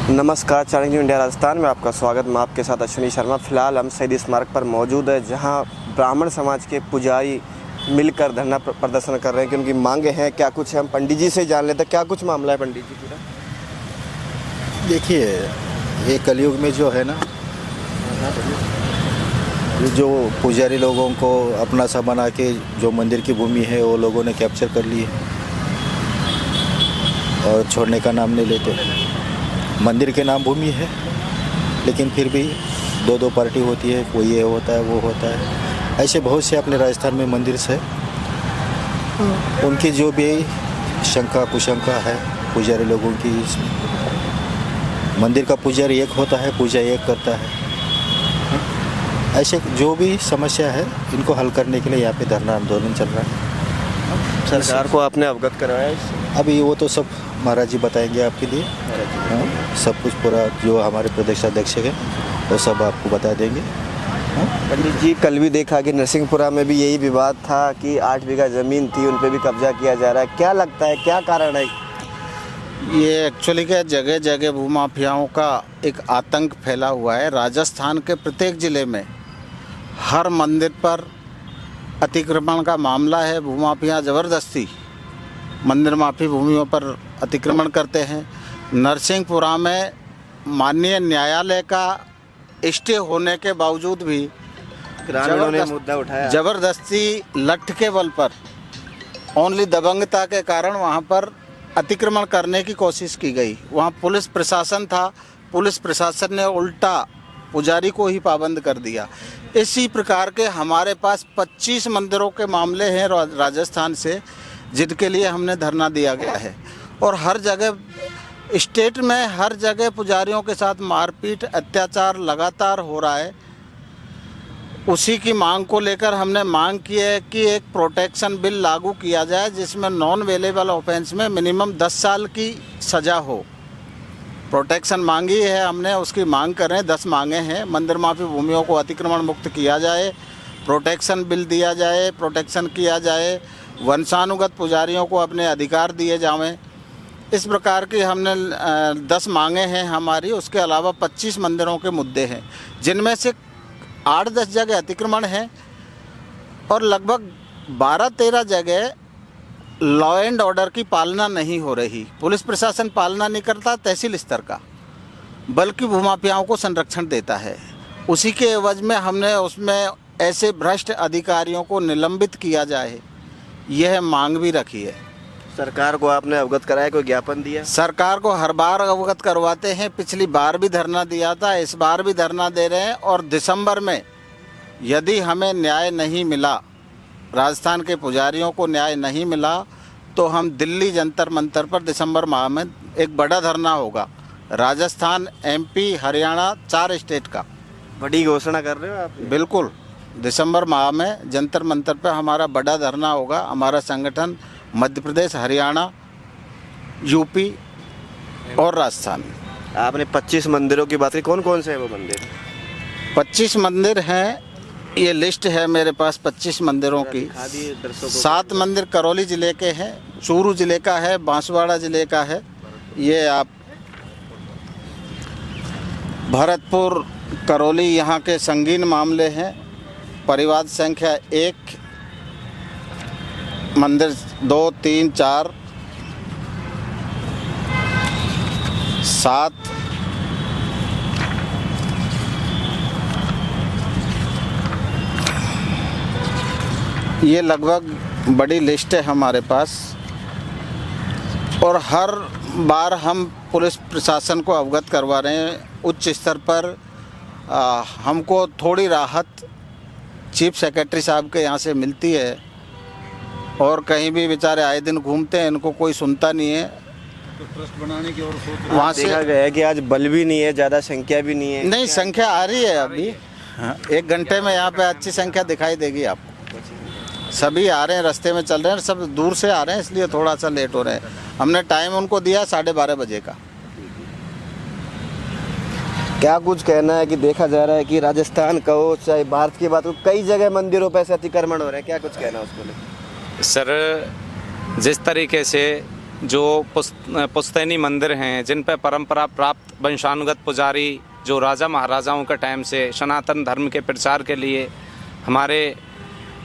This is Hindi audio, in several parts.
नमस्कार, चाणक्य न्यूज़ इंडिया राजस्थान में आपका स्वागत। मैं आपके साथ अश्विनी शर्मा। फिलहाल हम शहीद स्मारक पर मौजूद है, जहां ब्राह्मण समाज के पुजारी मिलकर धरना प्रदर्शन कर रहे हैं कि उनकी मांगे हैं। क्या कुछ है, हम पंडित जी से जान लेते हैं। क्या कुछ मामला है पंडित जी पूरा? देखिए, ये कलयुग में जो है ना, ये जो पुजारी लोगों को अपना सा बना के जो मंदिर की भूमि है वो लोगों ने कैप्चर कर ली है और छोड़ने का नाम नहीं लेते। मंदिर के नाम भूमि है, लेकिन फिर भी दो पार्टी होती है, कोई ये होता है वो होता है। ऐसे बहुत से अपने राजस्थान में मंदिर से उनकी जो भी शंका कुशंका है पुजारी लोगों की, मंदिर का पुजारी एक होता है, पूजा एक करता है। ऐसे जो भी समस्या है इनको हल करने के लिए यहाँ पे धरना आंदोलन चल रहा है। सरकार को आपने अवगत करवाया इससे? अभी वो तो सब महाराज जी बताएंगे आपके लिए। सब कुछ पूरा जो हमारे प्रदेशाध्यक्ष है वो सब आपको बता देंगे। पंडित जी, कल भी देखा कि नरसिंहपुरा में भी यही विवाद था कि 8 बीघा ज़मीन थी, उन पे भी कब्जा किया जा रहा है। क्या लगता है, क्या कारण है? ये एक्चुअली क्या, जगह जगह भूमाफियाओं का एक आतंक फैला हुआ है। राजस्थान के प्रत्येक ज़िले में हर मंदिर पर अतिक्रमण का मामला है। भूमाफिया ज़बरदस्ती मंदिर माफी भूमियों पर अतिक्रमण करते हैं। नरसिंहपुरा में माननीय न्यायालय का स्टे होने के बावजूद भी ग्रामीणों ने मुद्दा उठाया। ज़बरदस्ती लठ के बल पर, ओनली दबंगता के कारण वहाँ पर अतिक्रमण करने की कोशिश की गई। वहाँ पुलिस प्रशासन था, पुलिस प्रशासन ने उल्टा पुजारी को ही पाबंद कर दिया। इसी प्रकार के हमारे पास 25 मंदिरों के मामले हैं राजस्थान से, जिनके लिए हमने धरना दिया गया है। और हर जगह स्टेट में हर जगह पुजारियों के साथ मारपीट अत्याचार लगातार हो रहा है। उसी की मांग को लेकर हमने मांग की है कि एक प्रोटेक्शन बिल लागू किया जाए, जिसमें नॉन अवेलेबल ऑफेंस में मिनिमम 10 साल की सज़ा हो। प्रोटेक्शन मांगी है हमने, उसकी मांग कर रहे हैं। 10 मांगे हैं। मंदिर माफी भूमियों को अतिक्रमण मुक्त किया जाए, प्रोटेक्शन बिल दिया जाए, प्रोटेक्शन किया जाए, वंशानुगत पुजारियों को अपने अधिकार दिए जाएं। इस प्रकार की हमने 10 मांगे हैं हमारी। उसके अलावा 25 मंदिरों के मुद्दे हैं, जिनमें से 8-10 जगह अतिक्रमण है और लगभग 12-13 जगह लॉ एंड ऑर्डर की पालना नहीं हो रही। पुलिस प्रशासन पालना नहीं करता तहसील स्तर का, बल्कि भूमाफियाओं को संरक्षण देता है। उसी के एवज में हमने उसमें ऐसे भ्रष्ट अधिकारियों को निलंबित किया जाए, यह मांग भी रखी है। सरकार को आपने अवगत कराया, कोई ज्ञापन दिया? सरकार को हर बार अवगत करवाते हैं। पिछली बार भी धरना दिया था, इस बार भी धरना दे रहे हैं। और दिसंबर में यदि हमें न्याय नहीं मिला, राजस्थान के पुजारियों को न्याय नहीं मिला, तो हम दिल्ली जंतर मंतर पर दिसंबर माह में एक बड़ा धरना होगा। राजस्थान, MP, हरियाणा, 4 स्टेट का। बड़ी घोषणा कर रहे हो आप? बिल्कुल, दिसंबर माह में जंतर मंतर पर हमारा बड़ा धरना होगा। हमारा संगठन मध्य प्रदेश, हरियाणा, यूपी और राजस्थान। आपने 25 मंदिरों की बात की, कौन कौन से है वो मंदिर? 25 मंदिर हैं, ये लिस्ट है मेरे पास 25 मंदिरों की। 7 मंदिर करौली ज़िले के हैं, चूरू ज़िले का है, बांसवाड़ा ज़िले का है। ये आप भरतपुर, करौली यहाँ के संगीन मामले हैं। परिवार संख्या 1, मंदिर 2, 3, 4, 7, ये लगभग बड़ी लिस्ट है हमारे पास। और हर बार हम पुलिस प्रशासन को अवगत करवा रहे हैं। उच्च स्तर पर हमको थोड़ी राहत चीफ सेक्रेटरी साहब के यहाँ से मिलती है, और कहीं भी बेचारे आए दिन घूमते हैं, इनको कोई सुनता नहीं है। तो ट्रस्ट बनाने की और सोच वहाँ से देखा गया है कि आज बल भी नहीं है, ज़्यादा संख्या भी नहीं है। नहीं, संख्या आ रही है अभी। 1 घंटे में यहाँ पे अच्छी संख्या दिखाई देगी आपको। सभी आ रहे हैं, रास्ते में चल रहे हैं, सब दूर से आ रहे हैं, इसलिए थोड़ा सा लेट हो रहे हैं। हमने टाइम उनको दिया 12:30 बजे का। क्या कुछ कहना है कि देखा जा रहा है कि राजस्थान का हो चाहे भारत की बात हो, कई जगह मंदिरों पर ऐसे अतिक्रमण हो रहे हैं, क्या कुछ कहना है उसको लेकर? सर, जिस तरीके से जो पुश्तैनी मंदिर हैं, जिन पर परंपरा प्राप्त वंशानुगत पुजारी जो राजा महाराजाओं के टाइम से सनातन धर्म के प्रचार के लिए, हमारे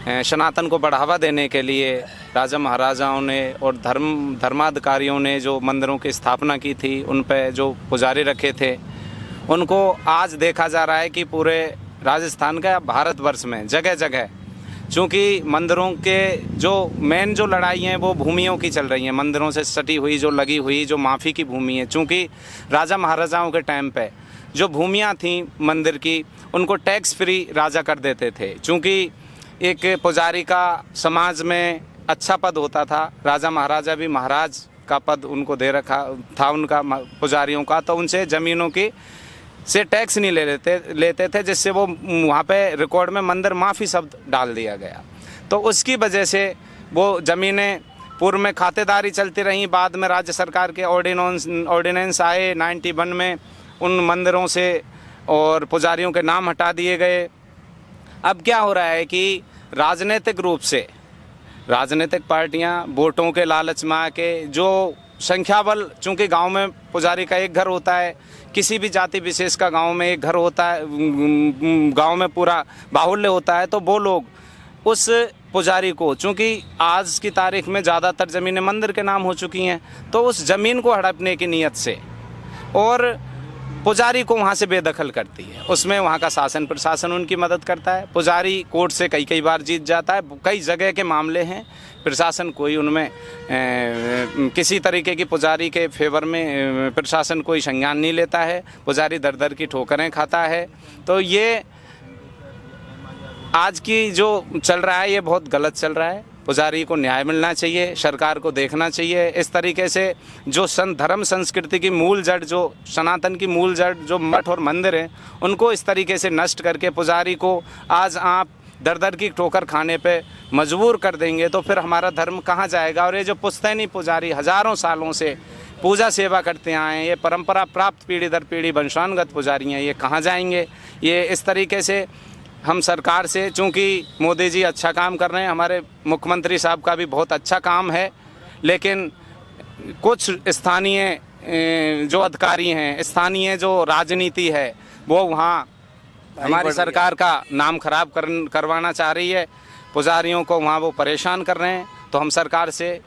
सनातन को बढ़ावा देने के लिए राजा महाराजाओं ने और धर्माधिकारियों ने जो मंदिरों की स्थापना की थी, उन पर जो पुजारी रखे थे, उनको आज देखा जा रहा है कि पूरे राजस्थान का भारतवर्ष में जगह जगह, चूँकि मंदिरों के जो मेन जो लड़ाई हैं वो भूमियों की चल रही हैं, मंदिरों से सटी हुई जो लगी हुई जो माफ़ी की भूमि है। चूँकि राजा महाराजाओं के टाइम पे जो भूमियाँ थीं मंदिर की, उनको टैक्स फ्री राजा कर देते थे। चूँकि एक पुजारी का समाज में अच्छा पद होता था, राजा महाराजा भी महाराज का पद उनको दे रखा था उनका पुजारियों का, तो उनसे ज़मीनों की से टैक्स नहीं लेते थे, जिससे वो वहाँ पे रिकॉर्ड में मंदिर माफ़ी शब्द डाल दिया गया। तो उसकी वजह से वो ज़मीनें पूर्व में खातेदारी चलती रहीं, बाद में राज्य सरकार के ऑर्डिनेंस आए 91 में, उन मंदिरों से और पुजारियों के नाम हटा दिए गए। अब क्या हो रहा है कि राजनीतिक रूप से राजनीतिक पार्टियां वोटों के लालच में आके जो संख्या बल, चूँकि गांव में पुजारी का एक घर होता है, किसी भी जाति विशेष का गांव में एक घर होता है, गांव में पूरा बाहुल्य होता है, तो वो लोग उस पुजारी को, चूँकि आज की तारीख में ज़्यादातर ज़मीनें मंदिर के नाम हो चुकी हैं, तो उस ज़मीन को हड़पने की नीयत से और पुजारी को वहाँ से बेदखल करती है। उसमें वहाँ का शासन प्रशासन उनकी मदद करता है। पुजारी कोर्ट से कई बार जीत जाता है। कई जगह के मामले हैं, प्रशासन कोई उनमें किसी तरीके की पुजारी के फेवर में प्रशासन कोई संज्ञान नहीं लेता है। पुजारी दर दर की ठोकरें खाता है। तो ये आज की जो चल रहा है ये बहुत गलत चल रहा है। पुजारी को न्याय मिलना चाहिए, सरकार को देखना चाहिए। इस तरीके से जो धर्म संस्कृति की मूल जड़, जो सनातन की मूल जड़ जो मठ और मंदिर हैं, उनको इस तरीके से नष्ट करके पुजारी को आज आप दर दर की ठोकर खाने पे मजबूर कर देंगे तो फिर हमारा धर्म कहाँ जाएगा। और ये जो पुश्तैनी पुजारी हज़ारों सालों से पूजा सेवा करते आए हैं, ये परंपरा प्राप्त पीढ़ी दर पीढ़ी वंशानुगत पुजारी हैं, ये कहाँ जाएंगे। ये इस तरीके से हम सरकार से, चूँकि मोदी जी अच्छा काम कर रहे हैं, हमारे मुख्यमंत्री साहब का भी बहुत अच्छा काम है, लेकिन कुछ स्थानीय जो अधिकारी हैं, स्थानीय जो राजनीति है, वो वहाँ हमारी सरकार का नाम खराब करवाना चाह रही है। पुजारियों को वहाँ वो परेशान कर रहे हैं। तो हम सरकार से,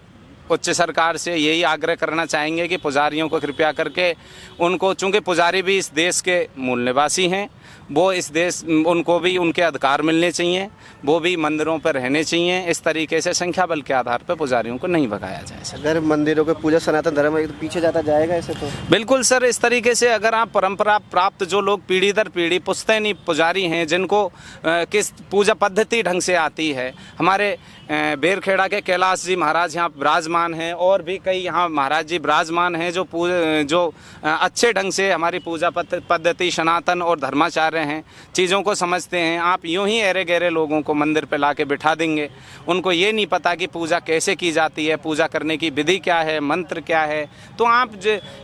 उच्च सरकार से यही आग्रह करना चाहेंगे कि पुजारियों को कृपया करके उनको, चूँकि पुजारी भी इस देश के मूल निवासी हैं, वो इस देश, उनको भी उनके अधिकार मिलने चाहिए, वो भी मंदिरों पर रहने चाहिए। इस तरीके से संख्या बल के आधार पर पुजारियों को नहीं भगाया जाए सर। अगर मंदिरों की पूजा सनातन धर्म है तो पीछे जाता जाएगा ऐसे तो? बिल्कुल सर, इस तरीके से अगर आप परंपरा प्राप्त जो लोग पीढ़ी दर पीढ़ी पुश्तैनी पुजारी हैं, जिनको किस पूजा पद्धति ढंग से आती है, हमारे बेरखेड़ा के कैलाश जी महाराज यहाँ विराजमान हैं और भी कई यहाँ महाराज जी विराजमान हैं जो अच्छे ढंग से हमारी पूजा पद्धति सनातन और धर्माचार्य हैं, चीज़ों को समझते हैं। आप यूं ही ऐरे गहरे लोगों को मंदिर पे लाके बिठा देंगे, उनको ये नहीं पता कि पूजा कैसे की जाती है, पूजा करने की विधि क्या है, मंत्र क्या है। तो आप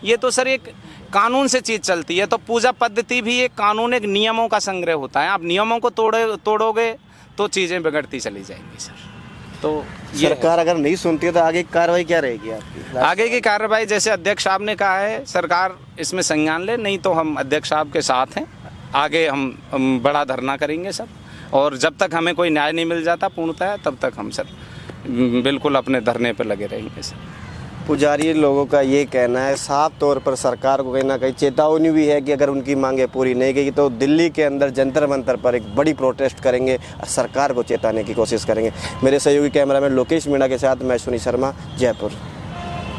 ये तो सर एक कानून से चीज़ चलती है, तो पूजा पद्धति भी एक कानून, एक नियमों का संग्रह होता है। आप नियमों को तोड़ोगे तो चीज़ें बिगड़ती चली जाएंगी सर। तो सरकार अगर नहीं सुनती है तो आगे की कार्रवाई क्या रहेगी आपकी? आगे की कार्रवाई जैसे अध्यक्ष साहब ने कहा है, सरकार इसमें संज्ञान ले, नहीं तो हम अध्यक्ष साहब के साथ हैं। आगे हम बड़ा धरना करेंगे सर, और जब तक हमें कोई न्याय नहीं मिल जाता पूर्णतः, तब तक हम सर बिल्कुल अपने धरने पर लगे रहेंगे सर। पुजारी लोगों का ये कहना है, साफ तौर पर सरकार को कहीं ना कहीं चेतावनी भी है कि अगर उनकी मांगें पूरी नहीं की तो दिल्ली के अंदर जंतर मंतर पर एक बड़ी प्रोटेस्ट करेंगे और सरकार को चेताने की कोशिश करेंगे। मेरे सहयोगी कैमरामैन लोकेश मीणा के साथ मैं सुनील शर्मा, जयपुर।